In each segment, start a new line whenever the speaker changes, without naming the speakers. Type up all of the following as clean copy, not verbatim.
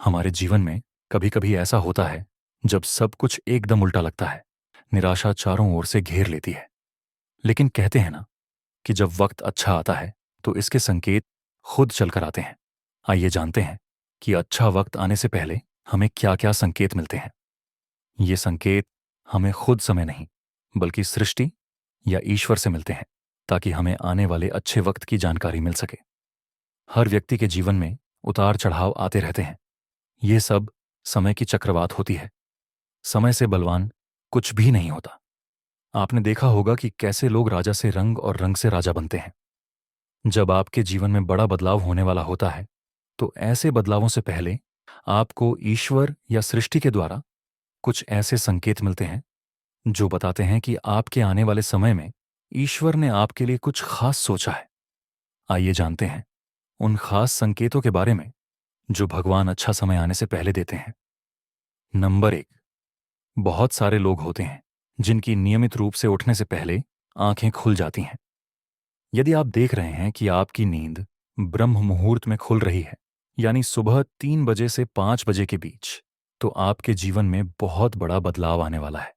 हमारे जीवन में कभी कभी ऐसा होता है जब सब कुछ एकदम उल्टा लगता है। निराशा चारों ओर से घेर लेती है। लेकिन कहते हैं ना कि जब वक्त अच्छा आता है तो इसके संकेत खुद चलकर आते हैं। आइए जानते हैं कि अच्छा वक्त आने से पहले हमें क्या क्या संकेत मिलते हैं। ये संकेत हमें खुद समय नहीं बल्कि सृष्टि या ईश्वर से मिलते हैं, ताकि हमें आने वाले अच्छे वक्त की जानकारी मिल सके। हर व्यक्ति के जीवन में उतार चढ़ाव आते रहते हैं। ये सब समय की चक्रवात होती है। समय से बलवान कुछ भी नहीं होता। आपने देखा होगा कि कैसे लोग राजा से रंग और रंग से राजा बनते हैं। जब आपके जीवन में बड़ा बदलाव होने वाला होता है तो ऐसे बदलावों से पहले आपको ईश्वर या सृष्टि के द्वारा कुछ ऐसे संकेत मिलते हैं जो बताते हैं कि आपके आने वाले समय में ईश्वर ने आपके लिए कुछ खास सोचा है। आइए जानते हैं उन खास संकेतों के बारे में जो भगवान अच्छा समय आने से पहले देते हैं। नंबर 1, बहुत सारे लोग होते हैं जिनकी नियमित रूप से उठने से पहले आंखें खुल जाती हैं। यदि आप देख रहे हैं कि आपकी नींद ब्रह्म मुहूर्त में खुल रही है, यानी सुबह 3 बजे से 5 बजे के बीच, तो आपके जीवन में बहुत बड़ा बदलाव आने वाला है।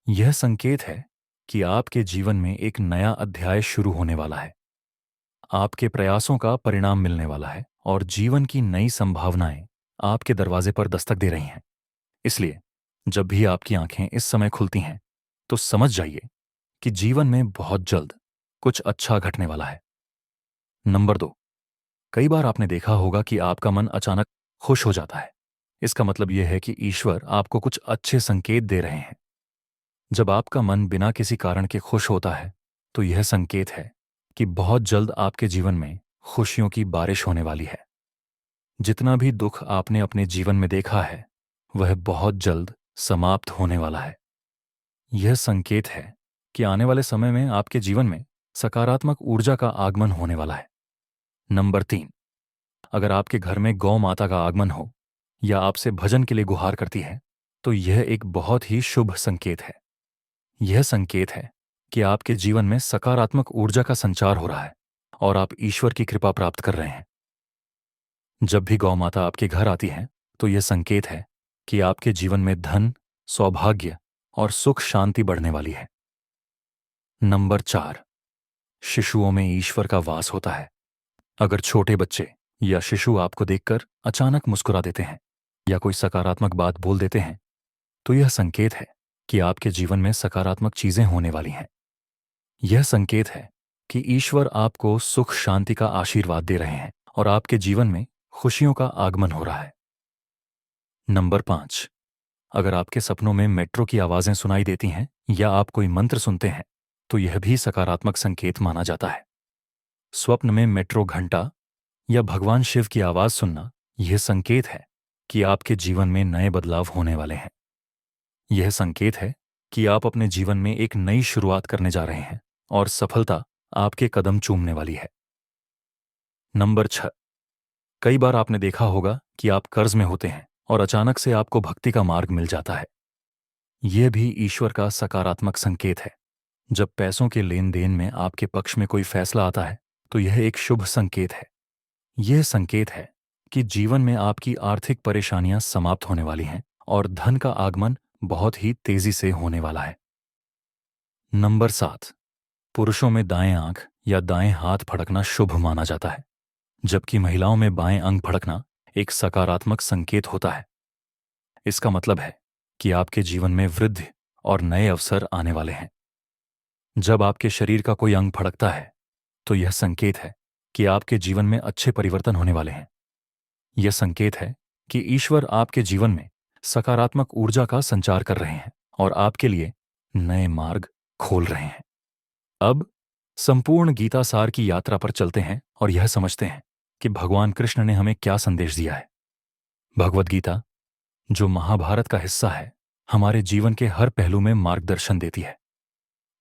यह संकेत है कि आपके जीवन में एक नया अध्याय शुरू होने वाला है। आपके प्रयासों का परिणाम मिलने वाला है और जीवन की नई संभावनाएं आपके दरवाजे पर दस्तक दे रही हैं। इसलिए जब भी आपकी आंखें इस समय खुलती हैं तो समझ जाइए कि जीवन में बहुत जल्द कुछ अच्छा घटने वाला है। नंबर 2, कई बार आपने देखा होगा कि आपका मन अचानक खुश हो जाता है। इसका मतलब यह है कि ईश्वर आपको कुछ अच्छे संकेत दे रहे हैं। जब आपका मन बिना किसी कारण के खुश होता है तो यह संकेत है कि बहुत जल्द आपके जीवन में खुशियों की बारिश होने वाली है। जितना भी दुख आपने अपने जीवन में देखा है वह बहुत जल्द समाप्त होने वाला है। यह संकेत है कि आने वाले समय में आपके जीवन में सकारात्मक ऊर्जा का आगमन होने वाला है। नंबर 3, अगर आपके घर में गौ माता का आगमन हो या आपसे भजन के लिए गुहार करती है तो यह एक बहुत ही शुभ संकेत है। यह संकेत है कि आपके जीवन में सकारात्मक ऊर्जा का संचार हो रहा है और आप ईश्वर की कृपा प्राप्त कर रहे हैं। जब भी गौ माता आपके घर आती है तो यह संकेत है कि आपके जीवन में धन, सौभाग्य और सुख शांति बढ़ने वाली है। नंबर 4, शिशुओं में ईश्वर का वास होता है। अगर छोटे बच्चे या शिशु आपको देखकर अचानक मुस्कुरा देते हैं या कोई सकारात्मक बात बोल देते हैं तो यह संकेत है कि आपके जीवन में सकारात्मक चीजें होने वाली हैं। यह संकेत है कि ईश्वर आपको सुख शांति का आशीर्वाद दे रहे हैं और आपके जीवन में खुशियों का आगमन हो रहा है। नंबर 5, अगर आपके सपनों में मेट्रो की आवाजें सुनाई देती हैं या आप कोई मंत्र सुनते हैं तो यह भी सकारात्मक संकेत माना जाता है। स्वप्न में मेट्रो घंटा या भगवान शिव की आवाज सुनना यह संकेत है कि आपके जीवन में नए बदलाव होने वाले हैं। यह संकेत है कि आप अपने जीवन में एक नई शुरुआत करने जा रहे हैं और सफलता आपके कदम चूमने वाली है। नंबर 6, कई बार आपने देखा होगा कि आप कर्ज में होते हैं और अचानक से आपको भक्ति का मार्ग मिल जाता है। यह भी ईश्वर का सकारात्मक संकेत है। जब पैसों के लेन देन में आपके पक्ष में कोई फैसला आता है तो यह एक शुभ संकेत है। यह संकेत है कि जीवन में आपकी आर्थिक परेशानियां समाप्त होने वाली हैं और धन का आगमन बहुत ही तेजी से होने वाला है। नंबर 7, पुरुषों में दाएं आंख या दाएं हाथ फड़कना शुभ माना जाता है, जबकि महिलाओं में बाएं अंग फड़कना एक सकारात्मक संकेत होता है। इसका मतलब है कि आपके जीवन में वृद्धि और नए अवसर आने वाले हैं। जब आपके शरीर का कोई अंग फड़कता है तो यह संकेत है कि आपके जीवन में अच्छे परिवर्तन होने वाले हैं। यह संकेत है कि ईश्वर आपके जीवन में सकारात्मक ऊर्जा का संचार कर रहे हैं और आपके लिए नए मार्ग खोल रहे हैं। अब संपूर्ण गीता सार की यात्रा पर चलते हैं और यह समझते हैं कि भगवान कृष्ण ने हमें क्या संदेश दिया है। भगवद गीता, जो महाभारत का हिस्सा है, हमारे जीवन के हर पहलू में मार्गदर्शन देती है।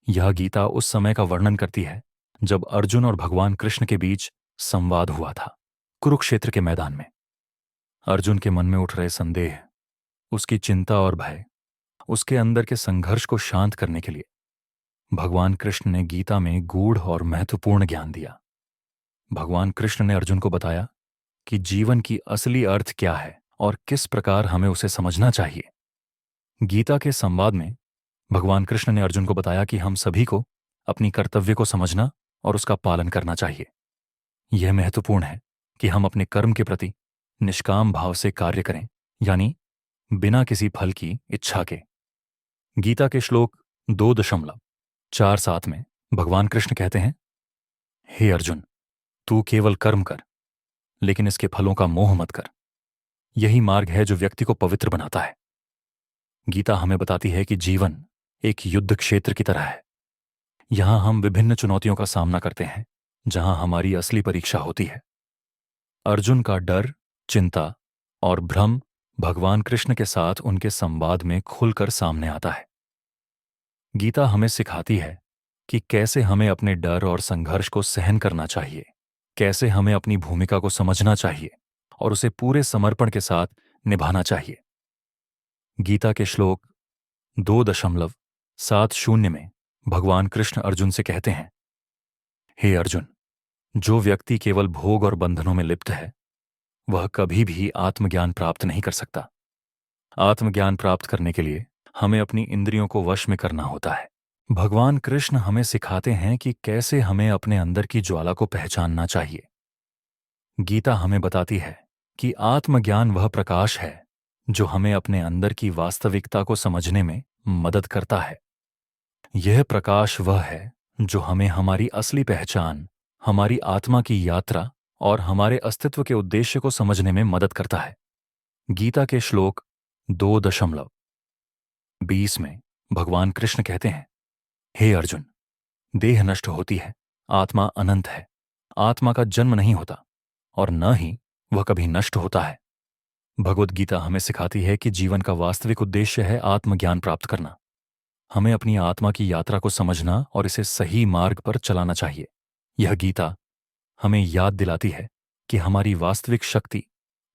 यह गीता उस समय का वर्णन करती है जब अर्जुन और भगवान कृष्ण के बीच संवाद हुआ था, कुरुक्षेत्र के मैदान में। अर्जुन के मन में उठ रहे संदेह, उसकी चिंता और भय, उसके अंदर के संघर्ष को शांत करने के लिए भगवान कृष्ण ने गीता में गूढ़ और महत्वपूर्ण ज्ञान दिया। भगवान कृष्ण ने अर्जुन को बताया कि जीवन की असली अर्थ क्या है और किस प्रकार हमें उसे समझना चाहिए। गीता के संवाद में भगवान कृष्ण ने अर्जुन को बताया कि हम सभी को अपनी कर्तव्य को समझना और उसका पालन करना चाहिए। यह महत्वपूर्ण है कि हम अपने कर्म के प्रति निष्काम भाव से कार्य करें, यानी बिना किसी फल की इच्छा के। गीता के श्लोक 2.47 में भगवान कृष्ण कहते हैं, हे अर्जुन, तू केवल कर्म कर, लेकिन इसके फलों का मोह मत कर। यही मार्ग है जो व्यक्ति को पवित्र बनाता है। गीता हमें बताती है कि जीवन एक युद्ध क्षेत्र की तरह है। यहां हम विभिन्न चुनौतियों का सामना करते हैं, जहां हमारी असली परीक्षा होती है। अर्जुन का डर, चिंता और भ्रम भगवान कृष्ण के साथ उनके संवाद में खुलकर सामने आता है। गीता हमें सिखाती है कि कैसे हमें अपने डर और संघर्ष को सहन करना चाहिए, कैसे हमें अपनी भूमिका को समझना चाहिए और उसे पूरे समर्पण के साथ निभाना चाहिए। गीता के श्लोक 2.70 में भगवान कृष्ण अर्जुन से कहते हैं, हे अर्जुन, जो व्यक्ति केवल भोग और बंधनों में लिप्त है, वह कभी भी आत्मज्ञान प्राप्त नहीं कर सकता। आत्मज्ञान प्राप्त करने के लिए हमें अपनी इंद्रियों को वश में करना होता है। भगवान कृष्ण हमें सिखाते हैं कि कैसे हमें अपने अंदर की ज्वाला को पहचानना चाहिए। गीता हमें बताती है कि आत्मज्ञान वह प्रकाश है जो हमें अपने अंदर की वास्तविकता को समझने में मदद करता है। यह प्रकाश वह है जो हमें हमारी असली पहचान, हमारी आत्मा की यात्रा और हमारे अस्तित्व के उद्देश्य को समझने में मदद करता है। गीता के श्लोक 2.20 में भगवान कृष्ण कहते हैं, हे अर्जुन, देह नष्ट होती है, आत्मा अनंत है। आत्मा का जन्म नहीं होता और न ही वह कभी नष्ट होता है। भगवद गीता हमें सिखाती है कि जीवन का वास्तविक उद्देश्य है आत्मज्ञान प्राप्त करना। हमें अपनी आत्मा की यात्रा को समझना और इसे सही मार्ग पर चलाना चाहिए। यह गीता हमें याद दिलाती है कि हमारी वास्तविक शक्ति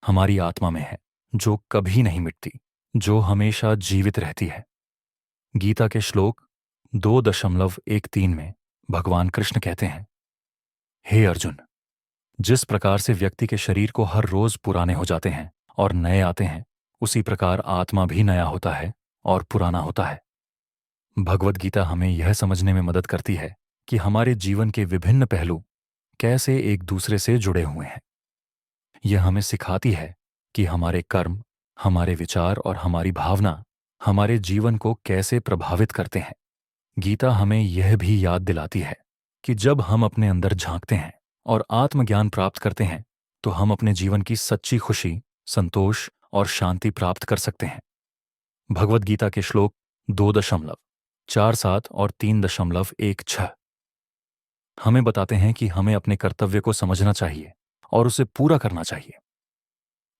हमारी आत्मा में है, जो कभी नहीं मिटती, जो हमेशा जीवित रहती है। गीता के श्लोक 2.13 में भगवान कृष्ण कहते हैं, हे अर्जुन, जिस प्रकार से व्यक्ति के शरीर को हर रोज पुराने हो जाते हैं और नए आते हैं, उसी प्रकार आत्मा भी नया होता है और पुराना होता है। भगवद गीता हमें यह समझने में मदद करती है कि हमारे जीवन के विभिन्न पहलू कैसे एक दूसरे से जुड़े हुए हैं। यह हमें सिखाती है कि हमारे कर्म, हमारे विचार और हमारी भावना हमारे जीवन को कैसे प्रभावित करते हैं। गीता हमें यह भी याद दिलाती है कि जब हम अपने अंदर झांकते हैं और आत्मज्ञान प्राप्त करते हैं, तो हम अपने जीवन की सच्ची खुशी, संतोष और शांति प्राप्त कर सकते हैं। भगवद गीता के श्लोक 2.47 और 3.16 हमें बताते हैं कि हमें अपने कर्तव्य को समझना चाहिए और उसे पूरा करना चाहिए।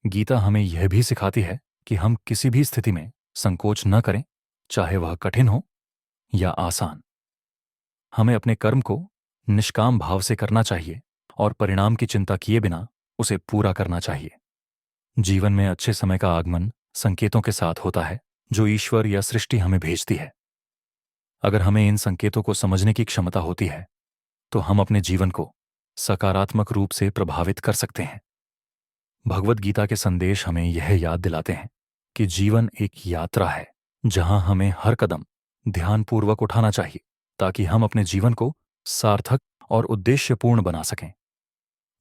गीता हमें यह भी सिखाती है कि हम किसी भी स्थिति में संकोच न करें, चाहे वह कठिन हो या आसान। हमें अपने कर्म को निष्काम भाव से करना चाहिए और परिणाम की चिंता किए बिना उसे पूरा करना चाहिए। जीवन में अच्छे समय का आगमन संकेतों के साथ होता है, जो ईश्वर या सृष्टि हमें भेजती है। अगर हमें इन संकेतों को समझने की क्षमता होती है, तो हम अपने जीवन को सकारात्मक रूप से प्रभावित कर सकते हैं। भगवद गीता के संदेश हमें यह याद दिलाते हैं कि जीवन एक यात्रा है, जहां हमें हर कदम ध्यानपूर्वक उठाना चाहिए, ताकि हम अपने जीवन को सार्थक और उद्देश्यपूर्ण बना सकें।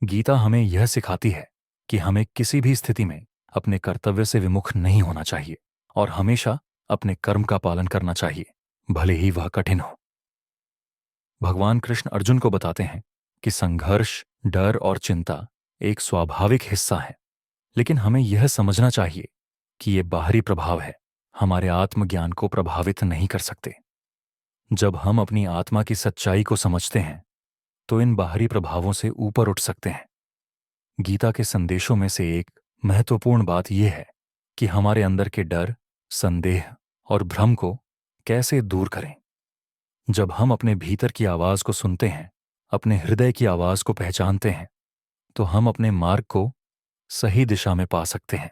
गीता हमें यह सिखाती है कि हमें किसी भी स्थिति में अपने कर्तव्य से विमुख नहीं होना चाहिए और हमेशा अपने कर्म का पालन करना चाहिए, भले ही वह कठिन हो। भगवान कृष्ण अर्जुन को बताते हैं कि संघर्ष, डर और चिंता एक स्वाभाविक हिस्सा है, लेकिन हमें यह समझना चाहिए कि ये बाहरी प्रभाव है, हमारे आत्मज्ञान को प्रभावित नहीं कर सकते। जब हम अपनी आत्मा की सच्चाई को समझते हैं, तो इन बाहरी प्रभावों से ऊपर उठ सकते हैं। गीता के संदेशों में से एक महत्वपूर्ण बात यह है कि हमारे अंदर के डर, संदेह और भ्रम को कैसे दूर करें। जब हम अपने भीतर की आवाज को सुनते हैं, अपने हृदय की आवाज को पहचानते हैं, तो हम अपने मार्ग को सही दिशा में पा सकते हैं।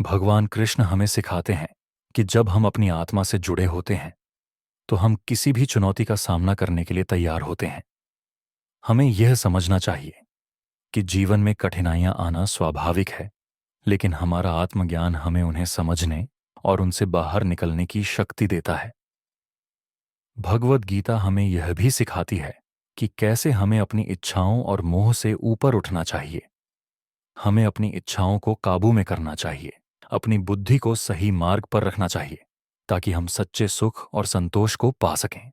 भगवान कृष्ण हमें सिखाते हैं कि जब हम अपनी आत्मा से जुड़े होते हैं, तो हम किसी भी चुनौती का सामना करने के लिए तैयार होते हैं। हमें यह समझना चाहिए कि जीवन में कठिनाइयां आना स्वाभाविक है, लेकिन हमारा आत्मज्ञान हमें उन्हें समझने और उनसे बाहर निकलने की शक्ति देता है। भगवद गीता हमें यह भी सिखाती है कि कैसे हमें अपनी इच्छाओं और मोह से ऊपर उठना चाहिए। हमें अपनी इच्छाओं को काबू में करना चाहिए, अपनी बुद्धि को सही मार्ग पर रखना चाहिए, ताकि हम सच्चे सुख और संतोष को पा सकें।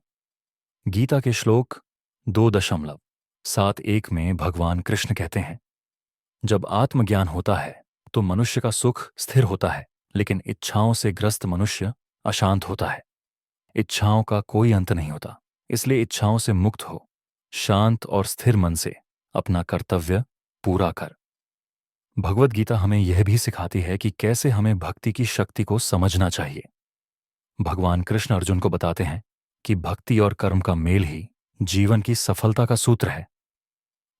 गीता के श्लोक 2.71 में भगवान कृष्ण कहते हैं, जब आत्मज्ञान होता है तो मनुष्य का सुख स्थिर होता है, लेकिन इच्छाओं से ग्रस्त मनुष्य अशांत होता है। इच्छाओं का कोई अंत नहीं होता, इसलिए इच्छाओं से मुक्त हो, शांत और स्थिर मन से अपना कर्तव्य पूरा कर। भगवद गीता हमें यह भी सिखाती है कि कैसे हमें भक्ति की शक्ति को समझना चाहिए। भगवान कृष्ण अर्जुन को बताते हैं कि भक्ति और कर्म का मेल ही जीवन की सफलता का सूत्र है।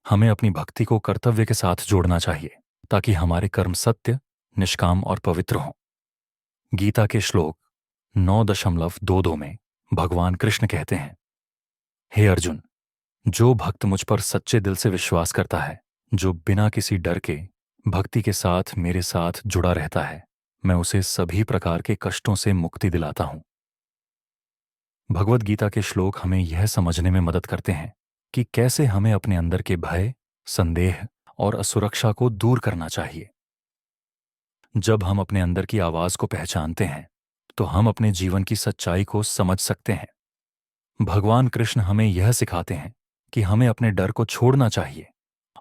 हमें अपनी भक्ति को कर्तव्य के साथ जोड़ना चाहिए, ताकि हमारे कर्म सत्य, निष्काम और पवित्र हों। गीता के श्लोक 9.22 में भगवान कृष्ण कहते हैं, हे अर्जुन, जो भक्त मुझ पर सच्चे दिल से विश्वास करता है, जो बिना किसी डर के भक्ति के साथ मेरे साथ जुड़ा रहता है, मैं उसे सभी प्रकार के कष्टों से मुक्ति दिलाता हूं। भगवद गीता के श्लोक हमें यह समझने में मदद करते हैं कि कैसे हमें अपने अंदर के भय, संदेह और असुरक्षा को दूर करना चाहिए। जब हम अपने अंदर की आवाज को पहचानते हैं, तो हम अपने जीवन की सच्चाई को समझ सकते हैं। भगवान कृष्ण हमें यह सिखाते हैं कि हमें अपने डर को छोड़ना चाहिए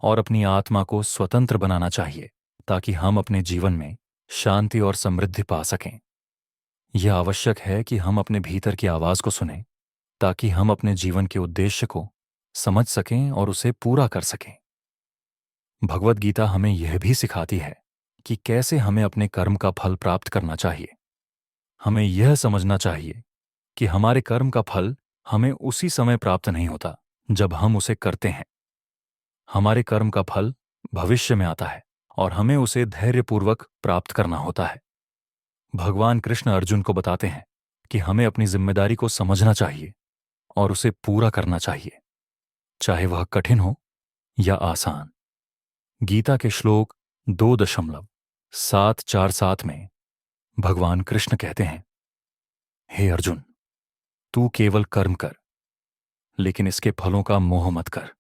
और अपनी आत्मा को स्वतंत्र बनाना चाहिए, ताकि हम अपने जीवन में शांति और समृद्धि पा सकें। यह आवश्यक है कि हम अपने भीतर की आवाज को सुनें, ताकि हम अपने जीवन के उद्देश्य को समझ सकें और उसे पूरा कर सकें। भगवद गीता हमें यह भी सिखाती है कि कैसे हमें अपने कर्म का फल प्राप्त करना चाहिए। हमें यह समझना चाहिए कि हमारे कर्म का फल हमें उसी समय प्राप्त नहीं होता जब हम उसे करते हैं। हमारे कर्म का फल भविष्य में आता है और हमें उसे धैर्यपूर्वक प्राप्त करना होता है। भगवान कृष्ण अर्जुन को बताते हैं कि हमें अपनी जिम्मेदारी को समझना चाहिए और उसे पूरा करना चाहिए, चाहे वह कठिन हो या आसान। गीता के श्लोक 2.747 में भगवान कृष्ण कहते हैं, हे अर्जुन, तू केवल कर्म कर, लेकिन इसके फलों का मोह मत कर।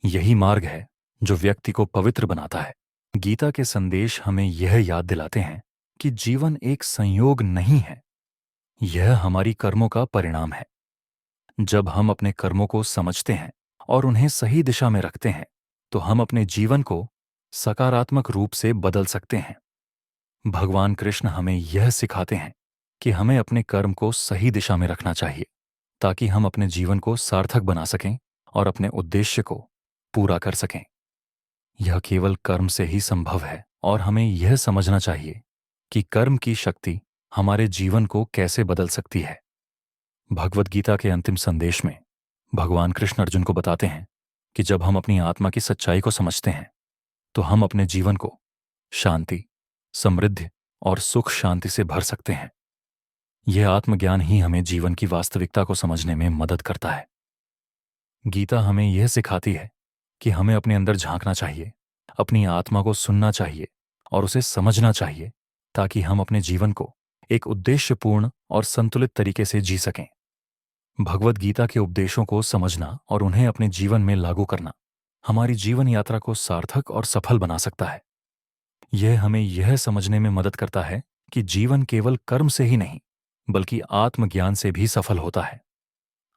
यही मार्ग है जो व्यक्ति को पवित्र बनाता है। गीता के संदेश हमें यह याद दिलाते हैं कि जीवन एक संयोग नहीं है, यह हमारी कर्मों का परिणाम है। जब हम अपने कर्मों को समझते हैं और उन्हें सही दिशा में रखते हैं, तो हम अपने जीवन को सकारात्मक रूप से बदल सकते हैं। भगवान कृष्ण हमें यह सिखाते हैं कि हमें अपने कर्म को सही दिशा में रखना चाहिए, ताकि हम अपने जीवन को सार्थक बना सकें और अपने उद्देश्य को पूरा कर सकें। यह केवल कर्म से ही संभव है और हमें यह समझना चाहिए कि कर्म की शक्ति हमारे जीवन को कैसे बदल सकती है। भगवद गीता के अंतिम संदेश में भगवान कृष्ण अर्जुन को बताते हैं कि जब हम अपनी आत्मा की सच्चाई को समझते हैं, तो हम अपने जीवन को शांति, समृद्धि और सुख शांति से भर सकते हैं। यह आत्मज्ञान ही हमें जीवन की वास्तविकता को समझने में मदद करता है। गीता हमें यह सिखाती है कि हमें अपने अंदर झांकना चाहिए, अपनी आत्मा को सुनना चाहिए और उसे समझना चाहिए, ताकि हम अपने जीवन को एक उद्देश्यपूर्ण और संतुलित तरीके से जी सकें। भगवद गीता के उपदेशों को समझना और उन्हें अपने जीवन में लागू करना हमारी जीवन यात्रा को सार्थक और सफल बना सकता है। यह हमें यह समझने में मदद करता है कि जीवन केवल कर्म से ही नहीं, बल्कि आत्मज्ञान से भी सफल होता है।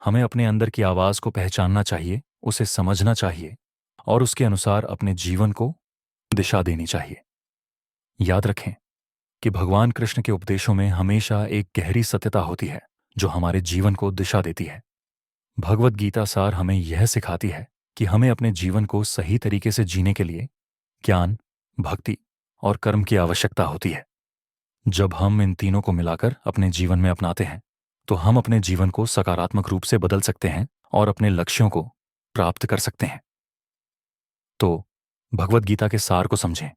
हमें अपने अंदर की आवाज को पहचानना चाहिए, उसे समझना चाहिए और उसके अनुसार अपने जीवन को दिशा देनी चाहिए। याद रखें कि भगवान कृष्ण के उपदेशों में हमेशा एक गहरी सत्यता होती है, जो हमारे जीवन को दिशा देती है। भगवद गीता सार हमें यह सिखाती है कि हमें अपने जीवन को सही तरीके से जीने के लिए ज्ञान, भक्ति और कर्म की आवश्यकता होती है। जब हम इन तीनों को मिलाकर अपने जीवन में अपनाते हैं, तो हम अपने जीवन को सकारात्मक रूप से बदल सकते हैं और अपने लक्ष्यों को प्राप्त कर सकते हैं। तो भगवद गीता के सार को समझें,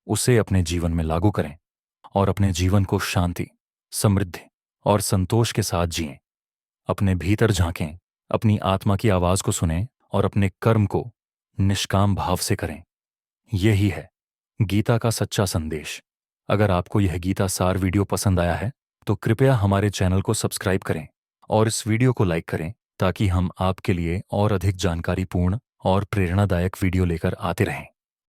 उसे अपने जीवन में लागू करें और अपने जीवन को शांति, समृद्धि और संतोष के साथ जिएं। अपने भीतर झांकें, अपनी आत्मा की आवाज को सुनें और अपने कर्म को निष्काम भाव से करें। यही है गीता का सच्चा संदेश। अगर आपको यह गीता सार वीडियो पसंद आया है तो कृपया हमारे चैनल को सब्सक्राइब करें और इस वीडियो को लाइक करें ताकि हम आपके लिए और अधिक जानकारीपूर्ण और प्रेरणादायक वीडियो लेकर आते रहें।